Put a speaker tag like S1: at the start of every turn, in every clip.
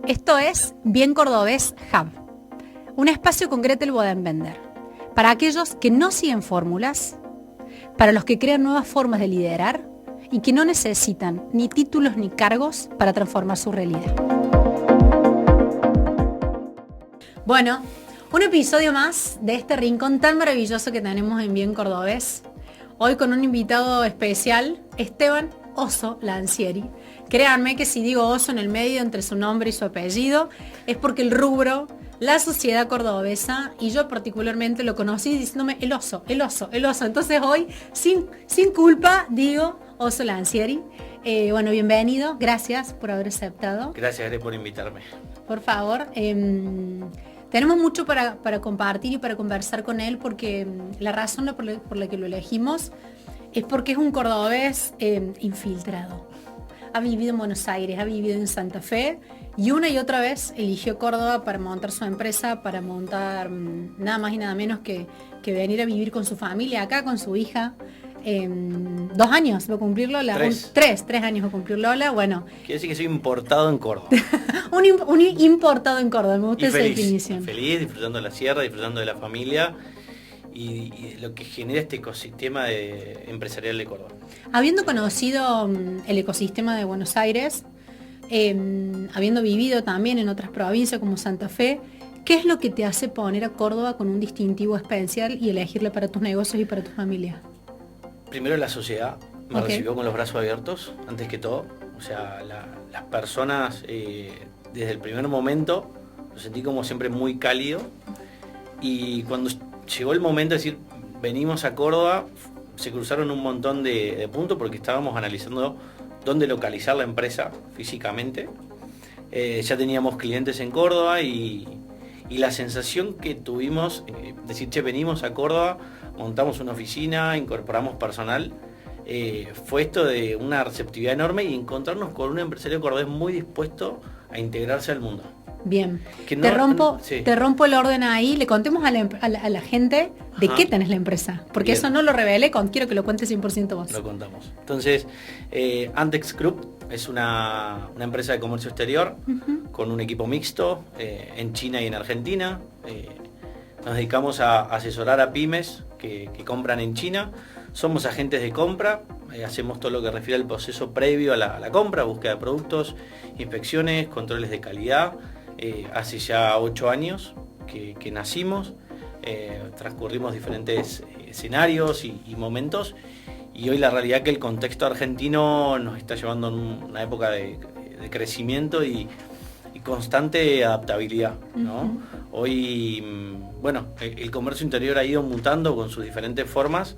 S1: Esto es Bien Cordobés Hub, un espacio con Gretel Bodenbender, para aquellos que no siguen fórmulas, para los que crean nuevas formas de liderar y que no necesitan ni títulos ni cargos para transformar su realidad. Bueno, un episodio más de este rincón tan maravilloso que tenemos en Bien Cordobés. Hoy con un invitado especial, Esteban Oso Lancieri. Créanme que si digo Oso en el medio entre su nombre y su apellido, es porque el rubro, la sociedad cordobesa, y yo particularmente lo conocí diciéndome el oso, el oso, el oso. Entonces hoy, sin culpa, digo Oso Lancieri. Bueno, bienvenido, gracias por haber aceptado.
S2: Gracias, Gre, por invitarme.
S1: Por favor, tenemos mucho para compartir y para conversar con él, porque la razón por la que lo elegimos es porque es un cordobés infiltrado. Ha vivido en Buenos Aires, ha vivido en Santa Fe y una y otra vez eligió Córdoba para montar su empresa, para montar nada más y nada menos que venir a vivir con su familia acá, con su hija. 2 años va a cumplir Lola. 3 años va a cumplir Lola. Bueno.
S2: Quiere decir que soy importado en Córdoba.
S1: un importado en Córdoba, me gusta esa definición.
S2: Feliz, disfrutando de la sierra, disfrutando de la familia y de lo que genera este ecosistema empresarial de Córdoba.
S1: Habiendo conocido el ecosistema de Buenos Aires, habiendo vivido también en otras provincias como Santa Fe, ¿qué es lo que te hace poner a Córdoba con un distintivo especial y elegirla para tus negocios y para tu familia?
S2: Primero, la sociedad me recibió con los brazos abiertos, antes que todo. O sea, las personas, desde el primer momento, lo sentí como siempre muy cálido. Y cuando llegó el momento de decir, venimos a Córdoba, se cruzaron un montón de puntos porque estábamos analizando dónde localizar la empresa físicamente. Ya teníamos clientes en Córdoba y la sensación que tuvimos, decir, che, venimos a Córdoba, montamos una oficina, incorporamos personal, fue esto de una receptividad enorme y encontrarnos con un empresario cordobés muy dispuesto a integrarse al mundo.
S1: Bien, te rompo el orden ahí, le contemos a la gente de qué tenés la empresa, porque bien. Eso no lo revelé, quiero que lo cuentes 100% vos.
S2: Lo contamos. Entonces, Andex Group es una empresa de comercio exterior con un equipo mixto en China y en Argentina. Nos dedicamos a asesorar a pymes que compran en China. Somos agentes de compra, hacemos todo lo que refiere al proceso previo a la compra, búsqueda de productos, inspecciones, controles de calidad. Hace ya 8 años que nacimos, transcurrimos diferentes escenarios y momentos, y hoy la realidad es que el contexto argentino nos está llevando en una época de crecimiento y constante adaptabilidad, ¿no? Hoy, bueno, el comercio interior ha ido mutando con sus diferentes formas,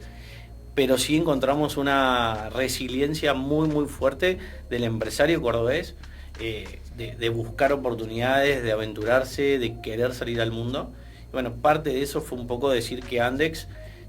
S2: pero sí encontramos una resiliencia muy muy fuerte del empresario cordobés, de buscar oportunidades, de aventurarse, de querer salir al mundo. Y bueno, parte de eso fue un poco decir que Andex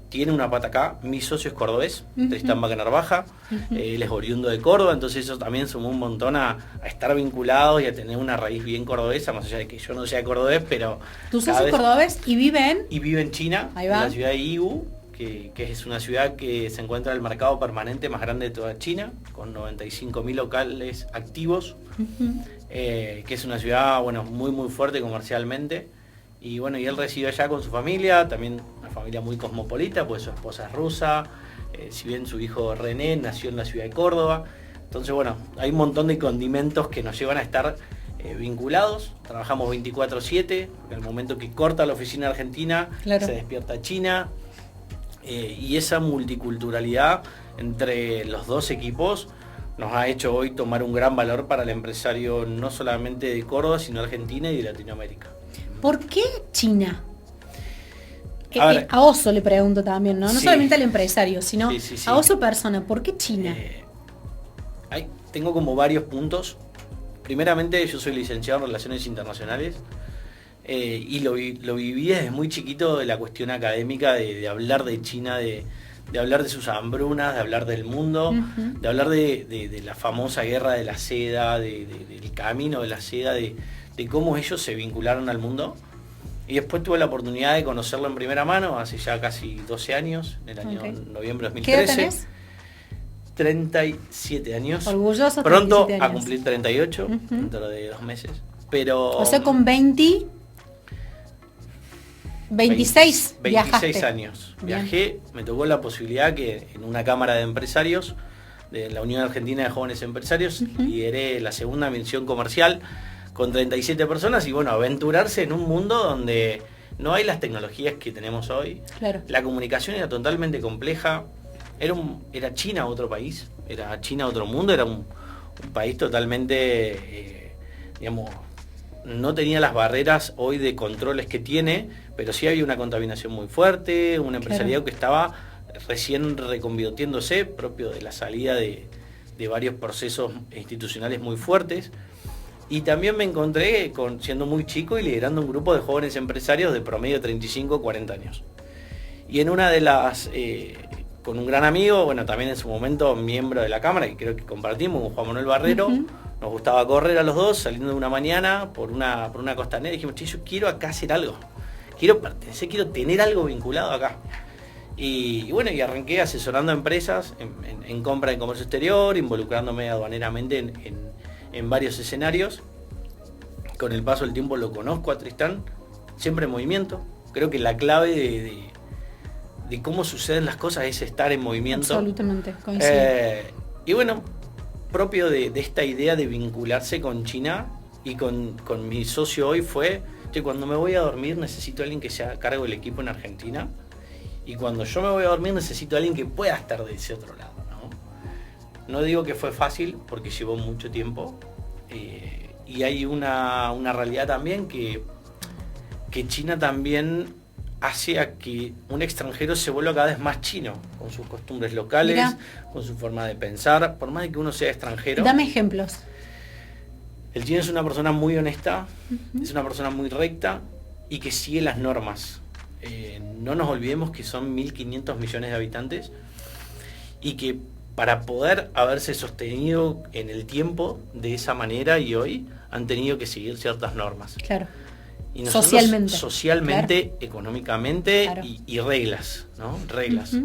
S2: tiene una pata acá. Mi socio es cordobés, Tristán Bacanarbaja, él es oriundo de Córdoba, entonces eso también sumó un montón a estar vinculados y a tener una raíz bien cordobesa, más allá de que yo no sea cordobés, pero...
S1: ¿Tu socio es cordobés y vive en?
S2: Y vive en China, en la ciudad de Yiwu, que es una ciudad que se encuentra en el mercado permanente más grande de toda China, con 95.000 locales activos, que es una ciudad, bueno, muy muy fuerte comercialmente. Y bueno, y él residió allá con su familia, también una familia muy cosmopolita, pues su esposa es rusa, si bien su hijo René nació en la ciudad de Córdoba. Entonces bueno, hay un montón de condimentos que nos llevan a estar vinculados. Trabajamos 24/7, en el momento que corta la oficina argentina, claro, se despierta China. Y esa multiculturalidad entre los dos equipos nos ha hecho hoy tomar un gran valor para el empresario, no solamente de Córdoba, sino de Argentina y de Latinoamérica.
S1: ¿Por qué China? A Oso le pregunto también, ¿no? No solamente al empresario, sino a Oso persona. ¿Por qué China?
S2: Tengo como varios puntos. Primeramente, yo soy licenciado en Relaciones Internacionales. Y lo viví desde muy chiquito, de la cuestión académica, de hablar de China, de hablar de sus hambrunas, de hablar del mundo, de hablar de la famosa guerra de la seda, del camino de la seda, de cómo ellos se vincularon al mundo. Y después tuve la oportunidad de conocerlo en primera mano, hace ya casi 12 años, en el año noviembre de 2013.
S1: ¿Qué edad tenés?
S2: 37 años.
S1: Orgulloso.
S2: Pronto
S1: 37 años.
S2: A cumplir 38, dentro de 2 meses. Pero...
S1: O sea, con 26 viajaste.
S2: años.
S1: Bien.
S2: Viajé, me tocó la posibilidad que en una cámara de empresarios, de la Unión Argentina de Jóvenes Empresarios, lideré la segunda misión comercial con 37 personas y bueno, aventurarse en un mundo donde no hay las tecnologías que tenemos hoy.
S1: Claro.
S2: La comunicación era totalmente compleja. Era China otro país, era China otro mundo, era un país totalmente, digamos, no tenía las barreras hoy de controles que tiene, pero sí había una contaminación muy fuerte, un empresariado que estaba recién reconvirtiéndose, propio de la salida de varios procesos institucionales muy fuertes. Y también me encontré siendo muy chico y liderando un grupo de jóvenes empresarios de promedio 35 40 años. Y en una de las, con un gran amigo, bueno, también en su momento miembro de la Cámara, que creo que compartimos con Juan Manuel Barrero, nos gustaba correr a los dos, saliendo de una mañana por una costanera, y dijimos, che, yo quiero acá hacer algo, quiero pertenecer, quiero tener algo vinculado acá. Y bueno, y arranqué asesorando a empresas en compra en comercio exterior, involucrándome aduaneramente en varios escenarios. Con el paso del tiempo lo conozco a Tristán, siempre en movimiento. Creo que la clave de cómo suceden las cosas es estar en movimiento.
S1: Absolutamente, coincido.
S2: Y bueno, propio de esta idea de vincularse con China y con mi socio hoy fue que cuando me voy a dormir necesito a alguien que se haga cargo del equipo en Argentina, y cuando yo me voy a dormir necesito a alguien que pueda estar de ese otro lado, ¿no? No digo que fue fácil porque llevó mucho tiempo, y hay una realidad también que China también hace a que un extranjero se vuelva cada vez más chino, con sus costumbres locales, Mira, con su forma de pensar, por más de que uno sea extranjero.
S1: Dame ejemplos.
S2: El chino es una persona muy honesta, es una persona muy recta y que sigue las normas. No nos olvidemos que son 1.500 millones de habitantes y que para poder haberse sostenido en el tiempo de esa manera y hoy han tenido que seguir ciertas normas.
S1: Claro.
S2: Y socialmente, claro, económicamente, claro, y reglas, ¿no? Reglas.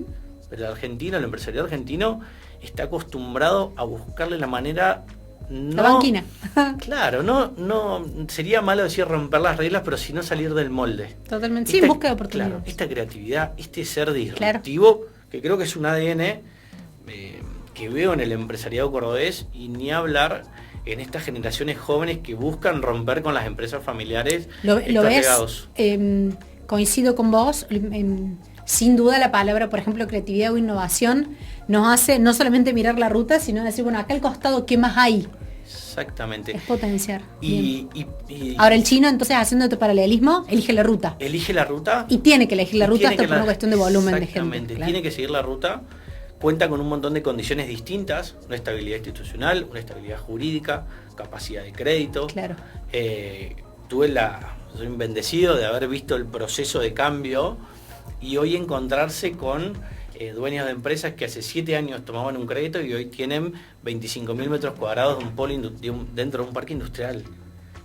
S2: Pero el argentino, el empresario argentino está acostumbrado a buscarle la manera. No,
S1: la banquina.
S2: Claro, no sería malo decir romper las reglas, pero si no salir del molde.
S1: Totalmente. Sí, en busca de oportunidades.
S2: Claro, esta creatividad, este ser disruptivo, claro, que creo que es un ADN que veo en el empresariado cordobés, y ni hablar en estas generaciones jóvenes que buscan romper con las empresas familiares.
S1: ¿Lo ves? Coincido con vos. Sin duda la palabra, por ejemplo, creatividad o innovación nos hace no solamente mirar la ruta, sino decir, bueno, acá al costado, ¿qué más hay?
S2: Exactamente.
S1: Es potenciar.
S2: Y
S1: ahora el chino, entonces, haciendo tu paralelismo, elige la ruta.
S2: Elige la ruta.
S1: Y tiene que elegir la ruta hasta por una cuestión de volumen de gente.
S2: Exactamente, claro, tiene que seguir la ruta. Cuenta con un montón de condiciones distintas, una estabilidad institucional, una estabilidad jurídica, capacidad de crédito.
S1: Claro.
S2: Soy un bendecido de haber visto el proceso de cambio y hoy encontrarse con dueños de empresas que hace 7 años tomaban un crédito y hoy tienen 25.000 metros cuadrados de un polo dentro de un parque industrial.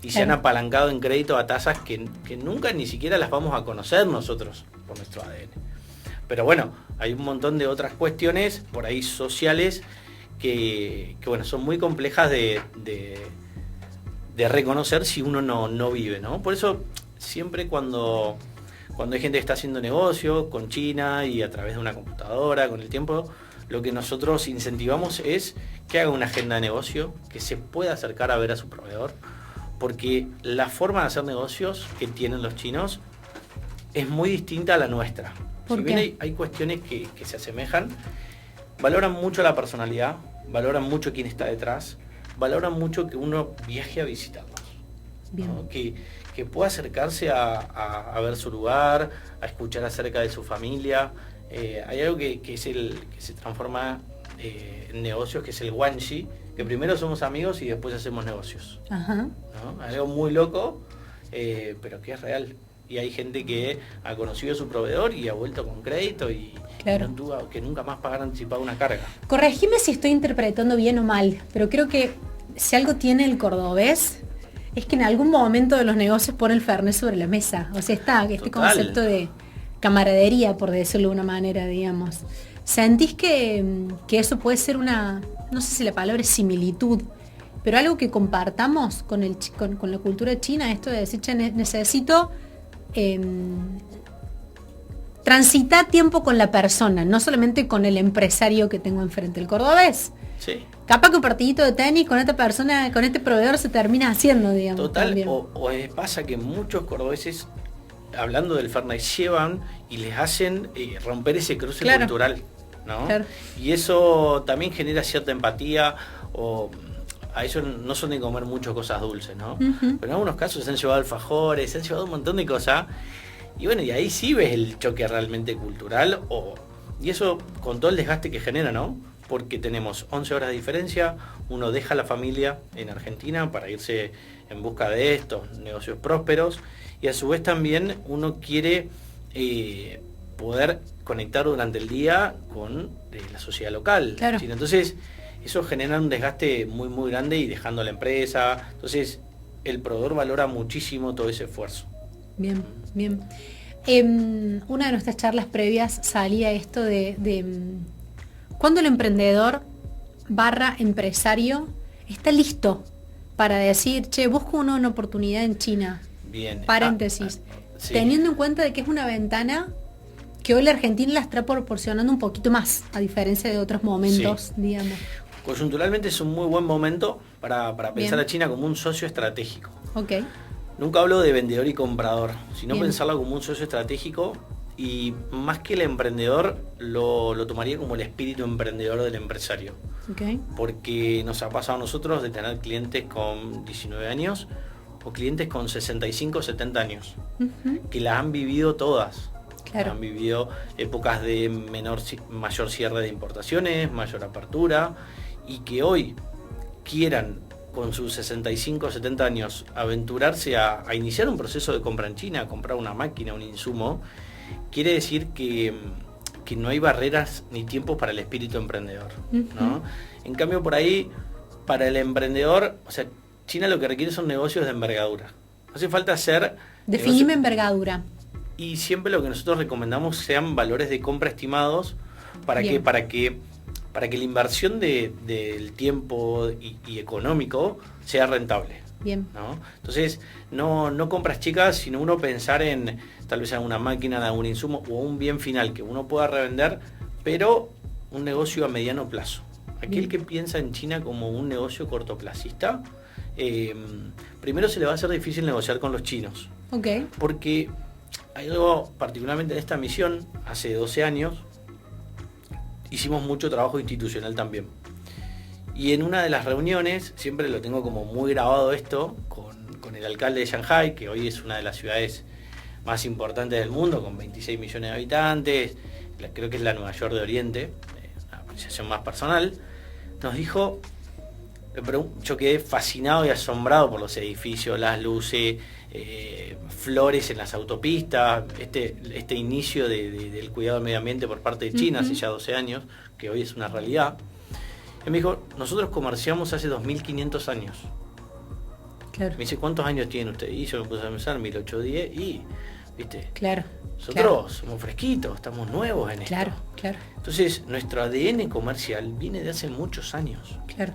S2: Y claro, se han apalancado en crédito a tasas que nunca ni siquiera las vamos a conocer nosotros por nuestro ADN. Pero bueno, hay un montón de otras cuestiones por ahí sociales que bueno, son muy complejas de reconocer si uno no vive, ¿no? Por eso siempre cuando hay gente que está haciendo negocio con China y a través de una computadora, con el tiempo, lo que nosotros incentivamos es que haga una agenda de negocio, que se pueda acercar a ver a su proveedor, porque la forma de hacer negocios que tienen los chinos es muy distinta a la nuestra. Si bien hay cuestiones que se asemejan, valoran mucho la personalidad, valoran mucho quién está detrás, valoran mucho que uno viaje a visitarlos, ¿no? Que pueda acercarse a ver su lugar, a escuchar acerca de su familia. Hay algo que se transforma en negocios, que es el guanxi, que primero somos amigos y después hacemos negocios.
S1: Ajá.
S2: ¿No? Algo muy loco, pero que es real. Y hay gente que ha conocido a su proveedor y ha vuelto con crédito y
S1: claro,
S2: no tuvo que nunca más pagar anticipado una carga.
S1: Corregime si estoy interpretando bien o mal, pero creo que si algo tiene el cordobés es que en algún momento de los negocios pone el fernet sobre la mesa. O sea, está este
S2: Total.
S1: Concepto de camaradería, por decirlo de una manera, digamos. ¿Sentís que eso puede ser una, no sé si la palabra es similitud, pero algo que compartamos con, con la cultura china, esto de decir, che, necesito transitar tiempo con la persona, no solamente con el empresario que tengo enfrente, el cordobés.
S2: Sí.
S1: Capaz que un partidito de tenis con esta persona, con este proveedor se termina haciendo, digamos.
S2: Total, pasa que muchos cordobeses, hablando del Fernet, llevan y les hacen romper ese cruce cultural, ¿no? Claro. Y eso también genera cierta empatía, o a ellos no son de comer mucho cosas dulces, ¿no? Pero en algunos casos se han llevado alfajores, se han llevado un montón de cosas, y bueno, y ahí sí ves el choque realmente cultural, y eso con todo el desgaste que genera, ¿no? Porque tenemos 11 horas de diferencia, uno deja la familia en Argentina para irse en busca de estos negocios prósperos, y a su vez también uno quiere poder conectar durante el día con la sociedad local.
S1: Claro.
S2: Entonces, eso genera un desgaste muy muy grande y dejando la empresa. Entonces, el proveedor valora muchísimo todo ese esfuerzo.
S1: Bien, bien. En una de nuestras charlas previas salía esto de ¿cuándo el emprendedor / empresario está listo para decir, che, busco una oportunidad en China?
S2: Bien.
S1: Paréntesis.
S2: Sí.
S1: Teniendo en cuenta de que es una ventana que hoy la Argentina la está proporcionando un poquito más, a diferencia de otros momentos,
S2: sí,
S1: digamos.
S2: Coyunturalmente es un muy buen momento para pensar
S1: Bien.
S2: a China como un socio estratégico.
S1: Ok.
S2: Nunca hablo de vendedor y comprador, sino
S1: Bien.
S2: pensarlo como un socio estratégico, y más que el emprendedor lo tomaría como el espíritu emprendedor del empresario.
S1: Okay.
S2: Porque nos ha pasado a nosotros de tener clientes con 19 años o clientes con 65 o 70 años, que las han vivido todas.
S1: Claro.
S2: Han vivido épocas de mayor cierre de importaciones, mayor apertura, y que hoy quieran con sus 65 o 70 años aventurarse a iniciar un proceso de compra en China, a comprar una máquina, un insumo, quiere decir que no hay barreras ni tiempos para el espíritu emprendedor, ¿no? En cambio, por ahí, para el emprendedor, o sea, China lo que requiere son negocios de envergadura. No hace falta hacer...
S1: Definime envergadura.
S2: Y siempre lo que nosotros recomendamos sean valores de compra estimados. ¿Para qué? Para que la inversión del tiempo y económico sea rentable.
S1: Bien.
S2: ¿No? Entonces, no compras chicas, sino uno pensar en tal vez en una máquina, en algún insumo o un bien final que uno pueda revender, pero un negocio a mediano plazo. Aquel que piensa en China como un negocio cortoplacista, primero se le va a hacer difícil negociar con los chinos.
S1: Okay.
S2: Porque hay algo, particularmente en esta misión, hace 12 años, hicimos mucho trabajo institucional también. Y en una de las reuniones, siempre lo tengo como muy grabado esto, con el alcalde de Shanghái, que hoy es una de las ciudades más importantes del mundo, con 26 millones de habitantes, creo que es la Nueva York de Oriente, una apreciación más personal, nos dijo, yo quedé fascinado y asombrado por los edificios, las luces, flores en las autopistas, este inicio del cuidado del medio ambiente por parte de China hace ya 12 años, que hoy es una realidad. Y me dijo, nosotros comerciamos hace 2500 años.
S1: Claro.
S2: Me dice, ¿cuántos años tiene usted? Y yo me puse a pensar, 1810, y, ¿viste?
S1: Claro.
S2: Nosotros somos fresquitos, estamos nuevos en esto.
S1: Claro, claro.
S2: Entonces, nuestro ADN comercial viene de hace muchos años.
S1: Claro.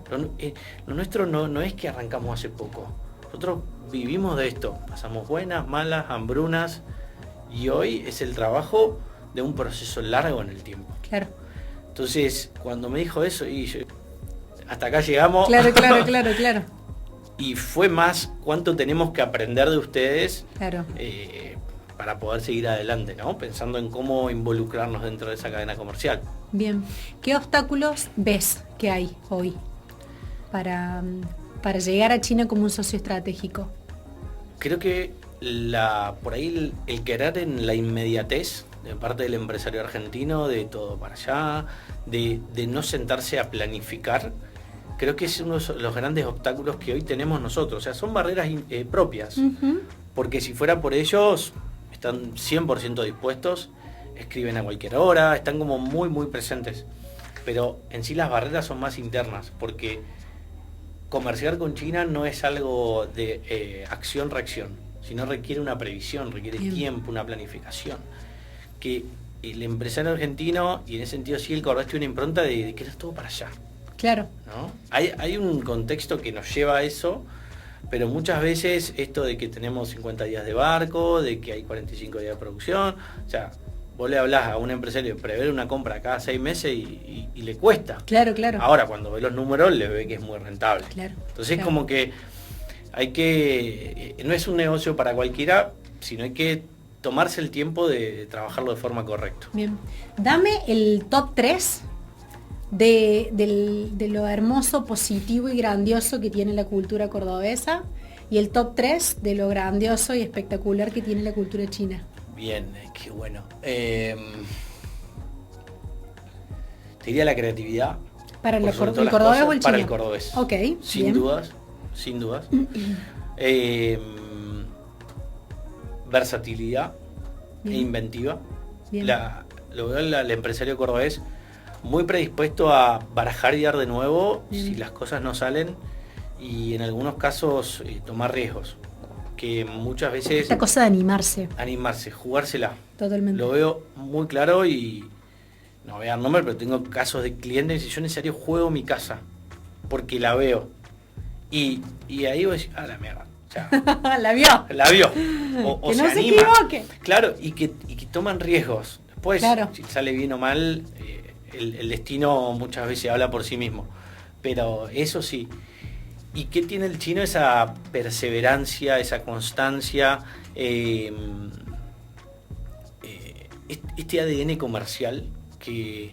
S2: Lo nuestro no es que arrancamos hace poco. Nosotros vivimos de esto. Pasamos buenas, malas, hambrunas, y hoy es el trabajo de un proceso largo en el tiempo.
S1: Claro.
S2: Entonces, cuando me dijo eso, y yo, hasta acá llegamos.
S1: Claro.
S2: Y fue más cuánto tenemos que aprender de ustedes,
S1: claro,
S2: para poder seguir adelante, ¿no? Pensando en cómo involucrarnos dentro de esa cadena comercial.
S1: Bien. ¿Qué obstáculos ves que hay hoy para llegar a China como un socio estratégico?
S2: Creo que por ahí el querer en la inmediatez de parte del empresario argentino, de todo para allá, de no sentarse a planificar, creo que es uno de los grandes obstáculos que hoy tenemos nosotros. O sea, son barreras propias, porque si fuera por ellos, están 100% dispuestos, escriben a cualquier hora, están como muy, muy presentes. Pero en sí las barreras son más internas, porque comerciar con China no es algo de acción-reacción, sino requiere una previsión, requiere tiempo, una planificación. Que el empresario argentino, y en ese sentido sí el cordobés tiene una impronta de querer todo para allá.
S1: Claro.
S2: ¿no? Hay un contexto que nos lleva a eso, pero muchas veces esto de que tenemos 50 días de barco, de que hay 45 días de producción, o sea, vos le hablás a un empresario de prever una compra cada 6 meses y le cuesta.
S1: Claro, claro.
S2: Ahora, cuando ve los números, le ve que es muy rentable.
S1: Claro.
S2: Entonces,
S1: Claro.
S2: como que no es un negocio para cualquiera, sino hay que tomarse el tiempo de trabajarlo de forma correcta.
S1: Bien. Dame el top 3 de lo hermoso, positivo y grandioso que tiene la cultura cordobesa y el top 3 de lo grandioso y espectacular que tiene la cultura china.
S2: Bien, qué bueno. Te diría la creatividad.
S1: ¿Para el
S2: por sobre todas las
S1: cordobés
S2: cosas,
S1: o el
S2: para
S1: chino?
S2: el cordobés.
S1: Ok,
S2: Sin
S1: bien.
S2: dudas, sin dudas. Versatilidad e
S1: Bien.
S2: inventiva.
S1: Bien.
S2: Lo veo el empresario cordobés muy predispuesto a barajar y dar de nuevo
S1: Bien.
S2: si las cosas no salen y en algunos casos tomar riesgos. Que muchas veces
S1: Esta cosa de animarse,
S2: animarse, jugársela.
S1: totalmente.
S2: Lo veo muy claro y no voy a dar nombre, pero tengo casos de clientes y yo necesario juego mi casa porque la veo. Y ahí vos decís, ah, la mierda. O sea,
S1: La vio.
S2: la vio. O
S1: Que
S2: se
S1: no se
S2: anima.
S1: equivoque.
S2: Claro, y que toman riesgos. Después,
S1: Claro.
S2: si sale bien o mal, el destino muchas veces habla por sí mismo. Pero eso sí. ¿Y qué tiene el chino? Esa perseverancia, esa constancia, este ADN comercial que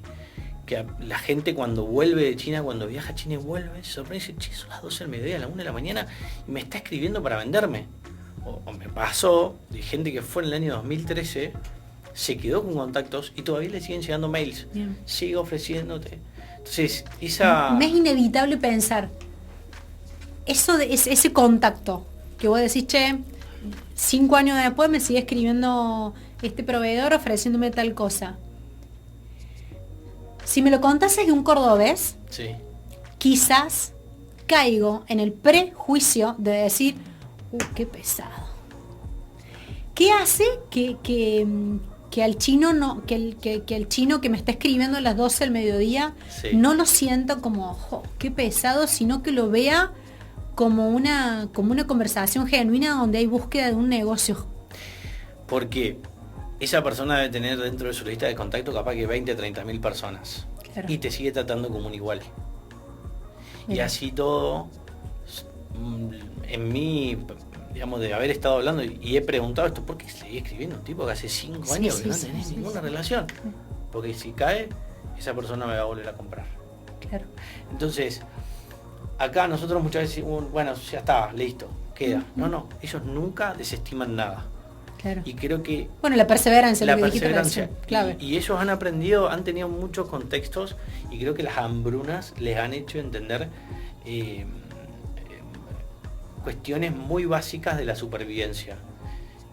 S2: la gente cuando vuelve de China, cuando viaja a China y vuelve, se sorprende y dice, che, son las 12 del mediodía, a la 1 de la mañana, y me está escribiendo para venderme. O me pasó de gente que fue en el año 2013, se quedó con contactos y todavía le siguen llegando mails.
S1: Bien.
S2: Sigue ofreciéndote. Entonces, esa...
S1: Me es inevitable pensar eso de ese contacto que vos decís, che, 5 años después me sigue escribiendo este proveedor ofreciéndome tal cosa. Si me lo contases de un cordobés,
S2: Sí.
S1: quizás caigo en el prejuicio de decir, qué pesado. ¿Qué hace que al chino no, que el chino que me está escribiendo a las 12 del mediodía
S2: Sí.
S1: no lo sienta como, qué pesado, sino que lo vea como una conversación genuina donde hay búsqueda de un negocio?
S2: Porque esa persona debe tener dentro de su lista de contacto capaz que 20, 30 mil personas.
S1: Claro.
S2: Y te sigue tratando como un igual. Y
S1: Mira.
S2: así todo, en mí, digamos, de haber estado hablando y he preguntado esto, ¿por qué seguí escribiendo un tipo que hace 5
S1: Sí,
S2: años
S1: sí,
S2: que no
S1: sí,
S2: tenés
S1: sí,
S2: ninguna
S1: sí.
S2: relación? Porque si cae, esa persona me va a volver a comprar.
S1: Claro.
S2: Entonces, acá nosotros muchas veces decimos, bueno, ya está, listo, queda. No, ellos nunca desestiman nada.
S1: Claro.
S2: Y creo que
S1: Bueno, la perseverancia,
S2: la
S1: lo que dijiste
S2: perseverancia.
S1: recién, clave.
S2: Y ellos han aprendido, han tenido muchos contextos y creo que las hambrunas les han hecho entender cuestiones muy básicas de la supervivencia.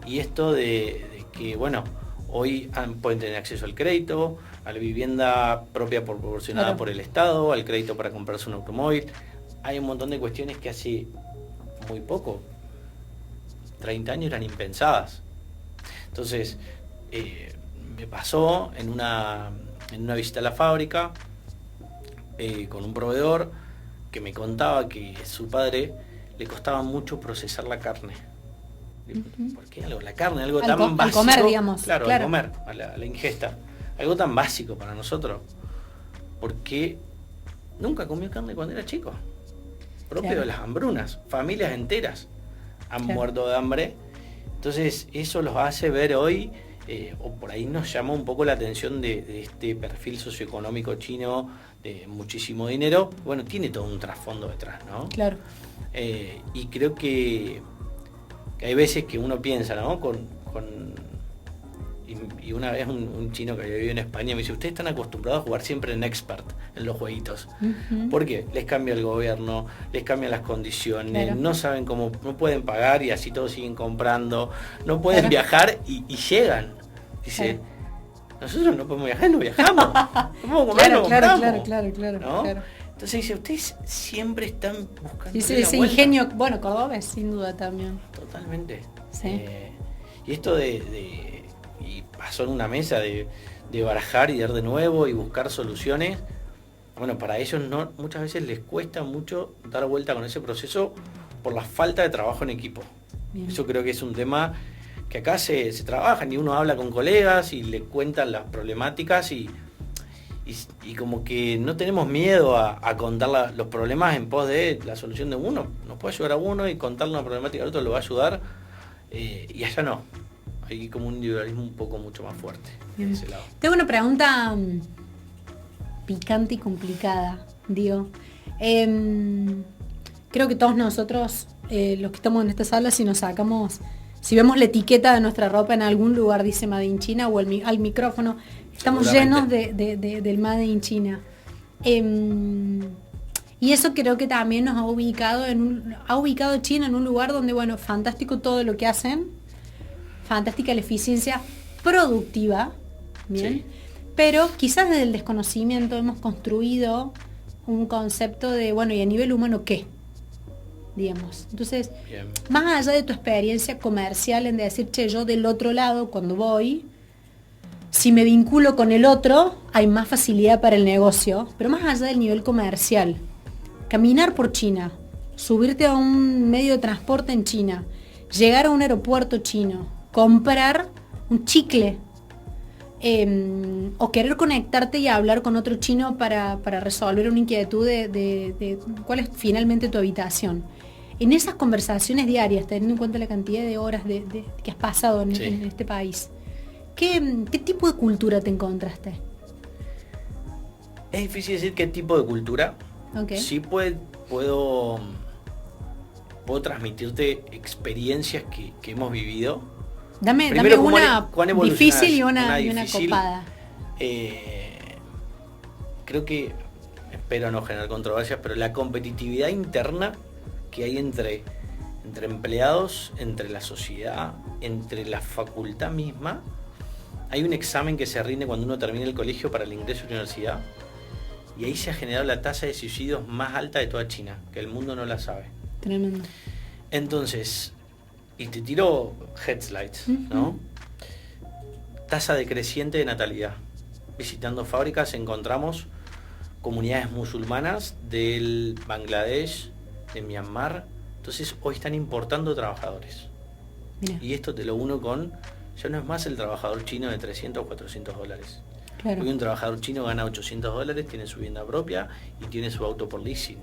S2: Y esto de que, bueno, hoy pueden tener acceso al crédito, a la vivienda propia proporcionada
S1: Claro.
S2: por el Estado, al crédito para comprarse un automóvil. Hay un montón de cuestiones que hace muy poco, 30 años, eran impensadas. Entonces, me pasó en una visita a la fábrica con un proveedor que me contaba que su padre le costaba mucho procesar la carne. ¿Por qué la carne? Algo tan
S1: Al
S2: básico.
S1: comer, digamos.
S2: Claro,
S1: Claro.
S2: al comer, a la ingesta. Algo tan básico para nosotros. Porque nunca comió carne cuando era chico. Propio
S1: Claro.
S2: de las hambrunas. Familias enteras han
S1: Claro.
S2: muerto de hambre. Entonces eso los hace ver hoy, o por ahí nos llama un poco la atención de este perfil socioeconómico chino de muchísimo dinero. Bueno, tiene todo un trasfondo detrás, ¿no?
S1: Claro.
S2: Y creo que hay veces que uno piensa, ¿no? Y una vez un chino que había vivido en España me dice, ustedes están acostumbrados a jugar siempre en expert, en los jueguitos.
S1: Ujú.
S2: ¿Por qué? Les cambia el gobierno, les cambian las condiciones,
S1: Claro.
S2: no saben cómo, no pueden pagar y así todos siguen comprando, no pueden
S1: Claro.
S2: viajar y llegan. Dice,
S1: Claro.
S2: nosotros no podemos viajar, no viajamos. No podemos comer,
S1: Claro,
S2: no
S1: claro,
S2: compramos.
S1: claro.
S2: ¿No?
S1: Claro.
S2: Entonces dice, ustedes siempre están buscando
S1: Ese ingenio, bueno, cordobés, sin duda también.
S2: Totalmente.
S1: Sí.
S2: Y esto y pasó en una mesa de barajar y dar de nuevo y buscar soluciones. bueno, para ellos no, muchas veces les cuesta mucho dar vuelta con ese proceso por la falta de trabajo en equipo. Bien. Eso creo que es un tema que acá se trabaja, y uno habla con colegas y le cuentan las problemáticas y como que no tenemos miedo a contar los problemas en pos de la solución de uno. Nos puede ayudar a uno y contarle una problemática al otro lo va a ayudar, y allá no. Hay como un individualismo un poco mucho más fuerte de ese lado.
S1: Tengo una pregunta picante y complicada, digo. Creo que todos nosotros, los que estamos en esta sala, si vemos la etiqueta de nuestra ropa en algún lugar dice Made in China o al micrófono, estamos llenos del Made in China. Y eso creo que también nos ha ubicado China en un lugar donde, bueno, fantástico todo lo que hacen, fantástica la eficiencia productiva, bien, sí. Pero quizás desde el desconocimiento hemos construido un concepto de, bueno, ¿y a nivel humano qué? Digamos. Entonces, bien. Más allá de tu experiencia comercial en decir, che, yo del otro lado, cuando voy, si me vinculo con el otro, hay más facilidad para el negocio, pero más allá del nivel comercial, caminar por China, subirte a un medio de transporte en China, llegar a un aeropuerto chino, comprar un chicle, o querer conectarte y hablar con otro chino para resolver una inquietud de cuál es finalmente tu habitación. En esas conversaciones diarias, teniendo en cuenta la cantidad de horas que has pasado en este país, ¿qué tipo de cultura te encontraste?
S2: Es difícil decir qué tipo de cultura. Okay. Sí puedo transmitirte experiencias que hemos vivido.
S1: Dame una difícil y una copada.
S2: Creo que, espero no generar controversias, pero la competitividad interna que hay entre empleados, entre la sociedad, entre la facultad misma. Hay un examen que se rinde cuando uno termina el colegio para el ingreso a la universidad, y ahí se ha generado la tasa de suicidios más alta de toda China, que el mundo no la sabe.
S1: Tremendo.
S2: Entonces, y te tiro headslides, ¿no? Tasa decreciente de natalidad. Visitando fábricas encontramos comunidades musulmanas del Bangladesh, de Myanmar. Entonces hoy están importando trabajadores. Mira. Y esto te lo uno con, ya no es más el trabajador chino de 300 o $400. Claro. Hoy un trabajador chino gana $800, tiene su vivienda propia y tiene su auto por leasing.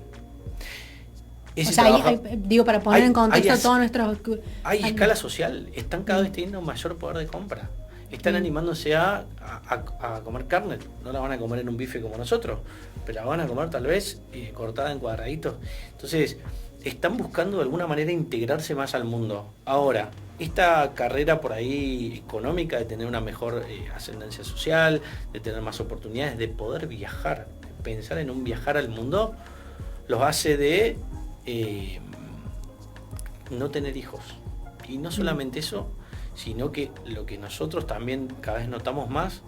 S1: Para poner en contexto a todos nuestros...
S2: Hay escala social, están cada vez teniendo mayor poder de compra. Están animándose a comer carne. No la van a comer en un bife como nosotros, pero la van a comer tal vez cortada en cuadraditos. Entonces, están buscando de alguna manera integrarse más al mundo. Ahora, esta carrera por ahí económica, de tener una mejor ascendencia social, de tener más oportunidades, de poder viajar, de pensar en un viajar al mundo, los hace de... no tener hijos. Y no solamente eso, sino que lo que nosotros también cada vez notamos más,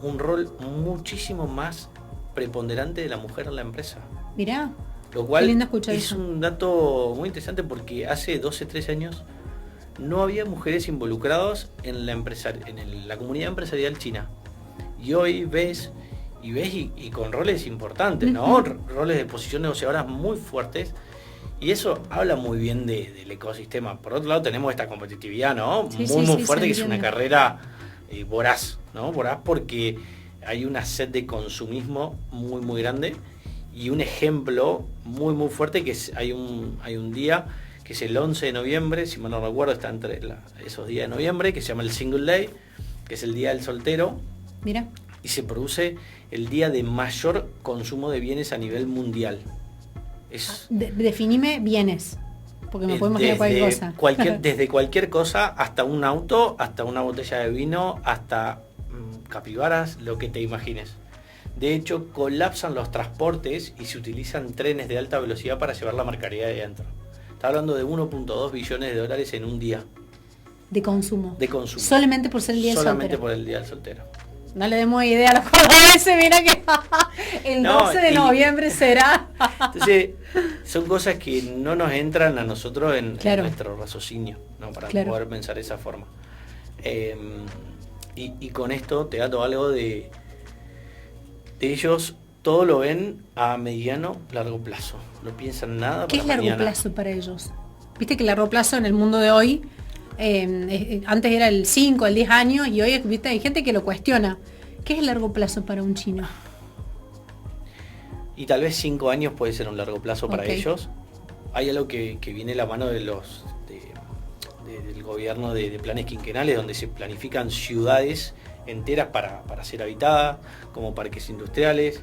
S2: un rol muchísimo más preponderante de la mujer en la empresa.
S1: Mirá,
S2: lo cual es
S1: eso.
S2: Un dato muy interesante, porque hace 12, 13 años no había mujeres involucradas en la comunidad empresarial china. Y hoy ves y con roles importantes, ¿no? Roles de posición negociadoras muy fuertes. Y eso habla muy bien del ecosistema. Por otro lado tenemos esta competitividad, ¿no? Muy fuerte, que es una carrera voraz, ¿no? Voraz porque hay una sed de consumismo muy, muy grande. Y un ejemplo muy, muy fuerte, que hay un día, que es el 11 de noviembre, si mal no recuerdo, está entre esos días de noviembre, que se llama el Single Day, que es el Día del Soltero.
S1: Mira.
S2: Y se produce el día de mayor consumo de bienes a nivel mundial.
S1: Definime bienes, porque me podemos ir a cualquier cosa.
S2: Desde cualquier cosa, hasta un auto, hasta una botella de vino, hasta capibaras, lo que te imagines. De hecho, colapsan los transportes y se utilizan trenes de alta velocidad para llevar la mercadería de dentro. Está hablando de 1.2 billones de dólares en un día.
S1: De consumo.
S2: Solamente
S1: por ser el día del soltero.
S2: Solamente por el día del soltero.
S1: No le demos idea a los cordobeses, mira que el 12 de noviembre será.
S2: Entonces, son cosas que no nos entran a nosotros en nuestro raciocinio, ¿no? Para poder pensar de esa forma. Y con esto te dato algo de ellos todo lo ven a mediano, largo plazo. No piensan nada.
S1: ¿Qué es largo plazo para ellos? Viste que largo plazo en el mundo de hoy, antes era el 5, el 10 años, y hoy ¿viste? Hay gente que lo cuestiona. ¿Qué es el largo plazo para un chino?
S2: Y tal vez 5 años puede ser un largo plazo para ellos. Hay algo que viene de la mano de del gobierno de planes quinquenales, donde se planifican ciudades enteras para ser habitadas, como parques industriales,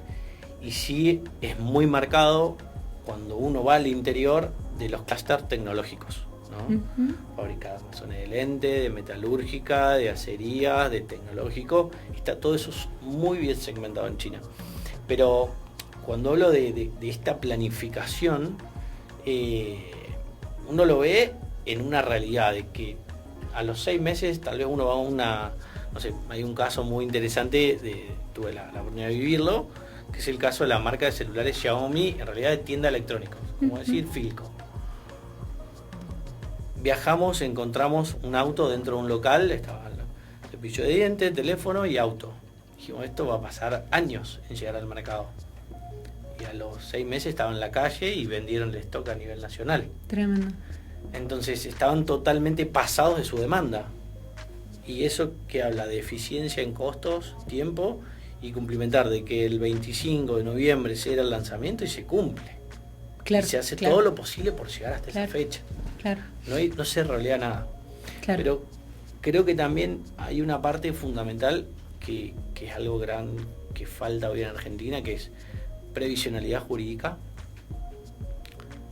S2: y sí es muy marcado cuando uno va al interior de los clústeres tecnológicos, ¿no? Uh-huh. Fábrica de almacenes de lente, de metalúrgica, de acerías, de tecnológico, está todo eso muy bien segmentado en China. Pero cuando hablo de esta planificación, uno lo ve en una realidad de que a los 6 meses tal vez uno va a una, no sé, hay un caso muy interesante, tuve la oportunidad de vivirlo, que es el caso de la marca de celulares Xiaomi, en realidad de tienda electrónica, como decir Philco. Viajamos, encontramos un auto dentro de un local, estaba el cepillo de dientes, teléfono y auto. Dijimos, esto va a pasar años en llegar al mercado. Y a los 6 meses estaba en la calle y vendieron el stock a nivel nacional.
S1: Tremendo.
S2: Entonces estaban totalmente pasados de su demanda. Y eso que habla de eficiencia en costos, tiempo y cumplimentar de que el 25 de noviembre será el lanzamiento y se cumple.
S1: Claro,
S2: y se hace todo lo posible por llegar hasta esa fecha.
S1: Claro.
S2: No se rolea nada.
S1: Claro.
S2: Pero creo que también hay una parte fundamental que es algo gran que falta hoy en Argentina, que es previsionalidad jurídica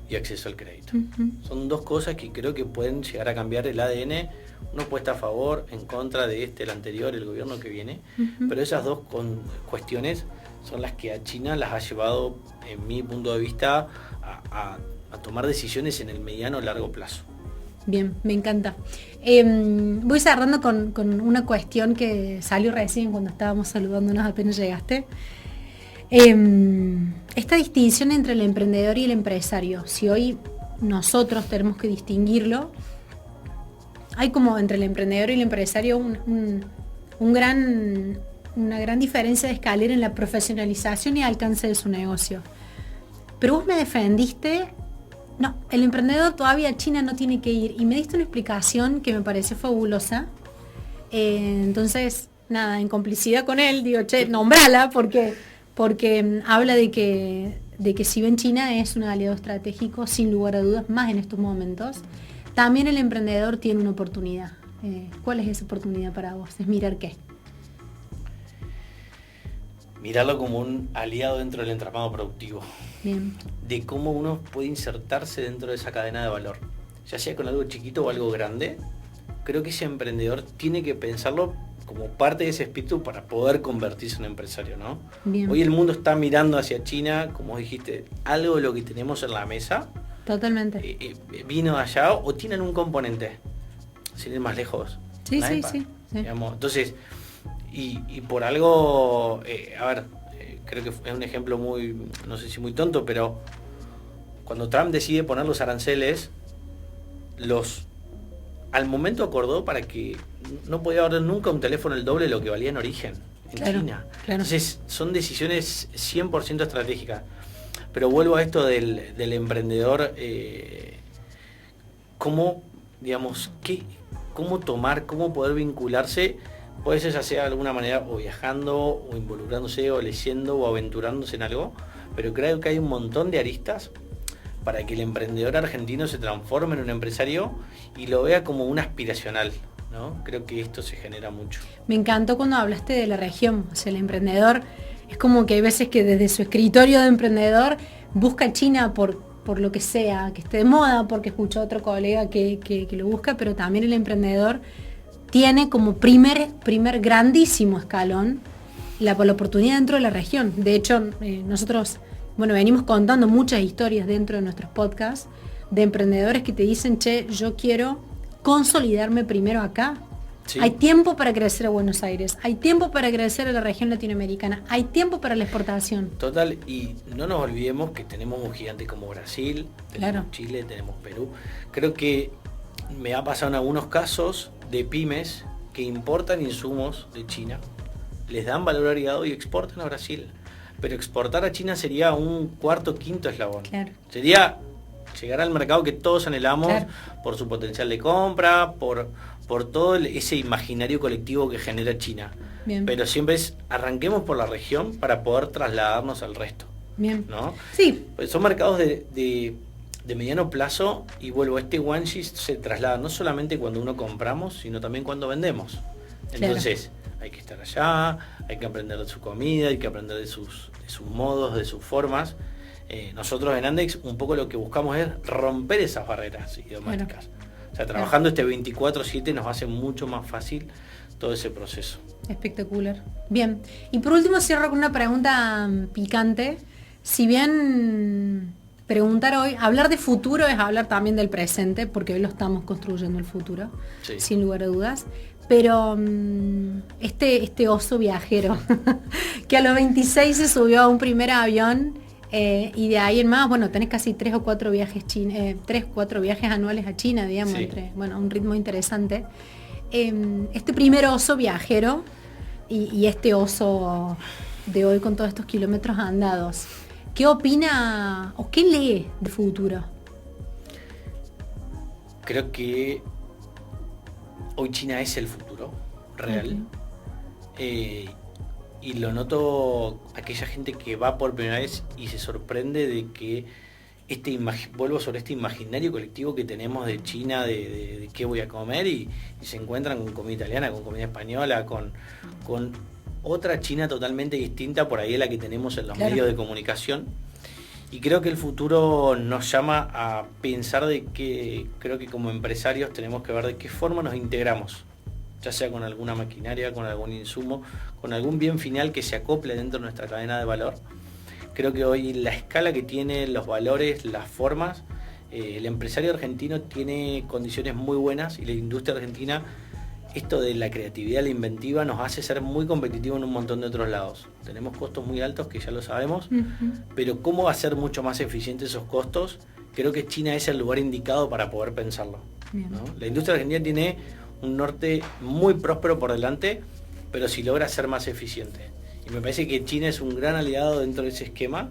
S2: y acceso al crédito. Uh-huh. Son dos cosas que creo que pueden llegar a cambiar el ADN. Uno puede estar a favor, en contra de el anterior, el gobierno que viene, uh-huh. Pero esas dos cuestiones son las que a China las ha llevado, en mi punto de vista, a tomar decisiones en el mediano o largo plazo.
S1: Bien, me encanta. Voy cerrando con una cuestión que salió recién cuando estábamos saludándonos apenas llegaste. Esta distinción entre el emprendedor y el empresario, si hoy nosotros tenemos que distinguirlo, hay como entre el emprendedor y el empresario una gran diferencia de escalera en la profesionalización y alcance de su negocio. Pero vos me defendiste, no, el emprendedor todavía a China no tiene que ir, y me diste una explicación que me pareció fabulosa. Entonces, nada, en complicidad con él, digo, nombrala, porque habla de que si bien China es un aliado estratégico, sin lugar a dudas, más en estos momentos, también el emprendedor tiene una oportunidad. ¿Cuál es esa oportunidad para vos? ¿Es mirar qué?
S2: Mirarlo como un aliado dentro del entramado productivo.
S1: Bien.
S2: De cómo uno puede insertarse dentro de esa cadena de valor. Ya sea con algo chiquito o algo grande, creo que ese emprendedor tiene que pensarlo como parte de ese espíritu para poder convertirse en un empresario, ¿no?
S1: Bien.
S2: Hoy el mundo está mirando hacia China, como dijiste, algo de lo que tenemos en la mesa.
S1: Totalmente.
S2: Vino de allá o tienen un componente, sin ir más lejos.
S1: Sí.
S2: Digamos, entonces, y por algo, creo que es un ejemplo muy, no sé si muy tonto, pero cuando Trump decide poner los aranceles, al momento acordó para que no podía haber nunca un teléfono el doble de lo que valía en origen en China. Claro. Entonces son decisiones 100% estratégicas. Pero vuelvo a esto del emprendedor, cómo tomar, cómo poder vincularse, puede ser ya sea de alguna manera o viajando, o involucrándose, o leyendo, o aventurándose en algo, pero creo que hay un montón de aristas para que el emprendedor argentino se transforme en un empresario y lo vea como un aspiracional, ¿no? Creo que esto se genera mucho.
S1: Me encantó cuando hablaste de la región, o sea, el emprendedor es como que hay veces que desde su escritorio de emprendedor busca China por lo que sea, que esté de moda, porque escuchó a otro colega que lo busca, pero también el emprendedor tiene como primer grandísimo escalón la oportunidad dentro de la región. De hecho, nosotros venimos contando muchas historias dentro de nuestros podcasts de emprendedores que te dicen, yo quiero consolidarme primero acá. Sí. Hay tiempo para crecer a Buenos Aires, hay tiempo para crecer a la región latinoamericana, hay tiempo para la exportación.
S2: Total, y no nos olvidemos que tenemos un gigante como Brasil, tenemos Chile, tenemos Perú. Creo que me ha pasado en algunos casos de pymes que importan insumos de China, les dan valor agregado y exportan a Brasil. pero exportar a China sería un cuarto, quinto eslabón.
S1: Claro.
S2: Sería llegar al mercado que todos anhelamos,
S1: Claro,
S2: por su potencial de compra, por todo ese imaginario colectivo que genera China.
S1: bien.
S2: Pero siempre arranquemos por la región para poder trasladarnos al resto,
S1: Bien.
S2: ¿no?
S1: Sí,
S2: Pues son mercados de mediano plazo, y vuelvo, este Wanshi se traslada no solamente cuando uno compramos, sino también cuando vendemos. Entonces, hay que estar allá, hay que aprender de su comida, hay que aprender de sus modos, de sus formas. Nosotros en Andex un poco lo que buscamos es romper esas barreras idiomáticas. O sea, trabajando este 24/7 nos hace mucho más fácil todo ese proceso.
S1: espectacular. Bien. Y por último cierro con una pregunta picante. Si bien preguntar hoy, hablar de futuro es hablar también del presente, porque hoy lo estamos construyendo el futuro,
S2: Sí.
S1: sin lugar a dudas. Pero este oso viajero, que a los 26 se subió a un primer avión, y de ahí en más, bueno, tenés casi 3 o 4 viajes 4 viajes anuales a China, digamos,
S2: Sí.
S1: un ritmo interesante. Este primer oso viajero y este oso de hoy con todos estos kilómetros andados, ¿qué opina o qué lee de futuro?
S2: Creo que hoy China es el futuro real. Y lo noto aquella gente que va por primera vez y se sorprende de que vuelvo sobre este imaginario colectivo que tenemos de China, de qué voy a comer, y se encuentran con comida italiana, con comida española, con otra China totalmente distinta por ahí a la que tenemos en los medios de comunicación. Y creo que el futuro nos llama a pensar de que creo que como empresarios tenemos que ver de qué forma nos integramos, ya sea con alguna maquinaria, con algún insumo, con algún bien final que se acople dentro de nuestra cadena de valor. Creo que hoy la escala que tiene, los valores, las formas, el empresario argentino tiene condiciones muy buenas, y la industria argentina, esto de la creatividad, la inventiva, nos hace ser muy competitivos en un montón de otros lados. Tenemos costos muy altos, que ya lo sabemos, pero cómo hacer mucho más eficientes esos costos, creo que China es el lugar indicado para poder pensarlo, ¿no? La industria argentina tiene un norte muy próspero por delante, pero si logra ser más eficiente. Y me parece que China es un gran aliado dentro de ese esquema,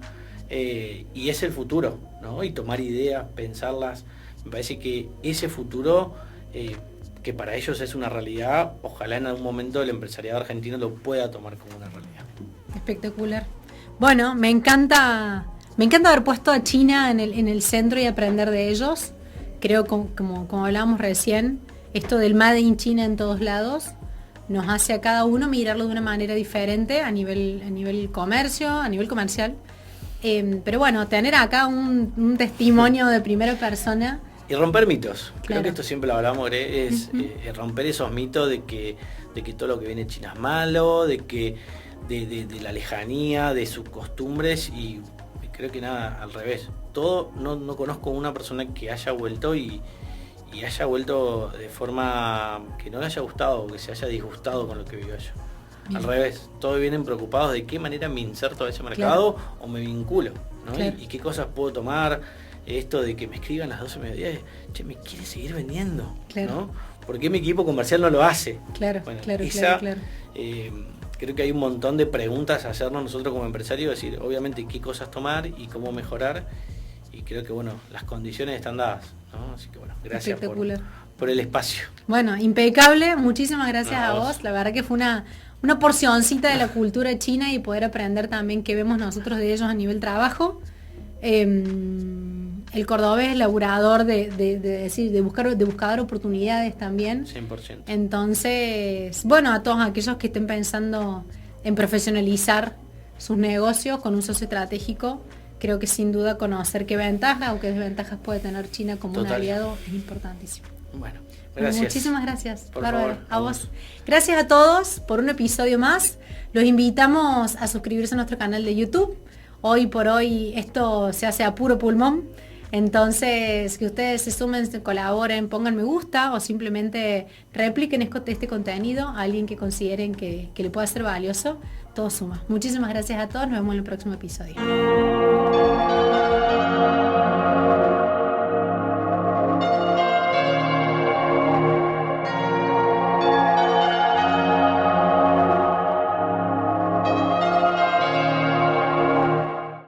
S2: y es el futuro, ¿no? Y tomar ideas, pensarlas. Me parece que ese futuro, que para ellos es una realidad, ojalá en algún momento el empresariado argentino lo pueda tomar como una realidad.
S1: Espectacular. Bueno, me encanta haber puesto a China en el centro y aprender de ellos. Creo, como hablábamos recién, esto del Made in China en todos lados nos hace a cada uno mirarlo de una manera diferente a nivel comercio, a nivel comercial. Pero bueno, tener acá un testimonio de primera persona.
S2: Y romper mitos. Creo
S1: Claro.
S2: que esto siempre lo hablamos, es romper esos mitos de que todo lo que viene de China es malo, de la lejanía, de sus costumbres, y creo que nada, al revés. No conozco una persona que haya vuelto y haya vuelto de forma que no le haya gustado o que se haya disgustado con lo que vivió allá. Al revés, todos vienen preocupados de qué manera me inserto a ese mercado, o me vinculo, ¿no?
S1: Claro.
S2: Y qué cosas puedo tomar. Esto de que me escriban a las 12 de mediodía, che, me quiere seguir vendiendo,
S1: Claro.
S2: ¿no? ¿Por qué mi equipo comercial no lo hace?
S1: Claro,
S2: Bueno,
S1: claro.
S2: creo que hay un montón de preguntas a hacernos nosotros como empresarios, decir, obviamente, qué cosas tomar y cómo mejorar. Y creo que, bueno, las condiciones están dadas, ¿no? Así que, bueno, gracias por el espacio.
S1: Bueno, impecable. Muchísimas gracias
S2: No,
S1: a vos. La verdad que fue una porcioncita de la cultura china, y poder aprender también qué vemos nosotros de ellos a nivel trabajo. El cordobés es laburador de buscar oportunidades también.
S2: 100%.
S1: Entonces, bueno, a todos aquellos que estén pensando en profesionalizar sus negocios con un socio estratégico, creo que sin duda conocer qué ventajas o qué desventajas puede tener China como un aliado es importantísimo.
S2: Bueno, gracias.
S1: Muchísimas gracias,
S2: Por
S1: Bárbara.
S2: favor,
S1: A vos. Gracias a todos por un episodio más. Los invitamos a suscribirse a nuestro canal de YouTube. Hoy por hoy esto se hace a puro pulmón. Entonces, que ustedes se sumen, se colaboren, pongan me gusta, o simplemente repliquen este contenido a alguien que consideren que le pueda ser valioso. Todo suma. Muchísimas gracias a todos. Nos vemos en el próximo episodio.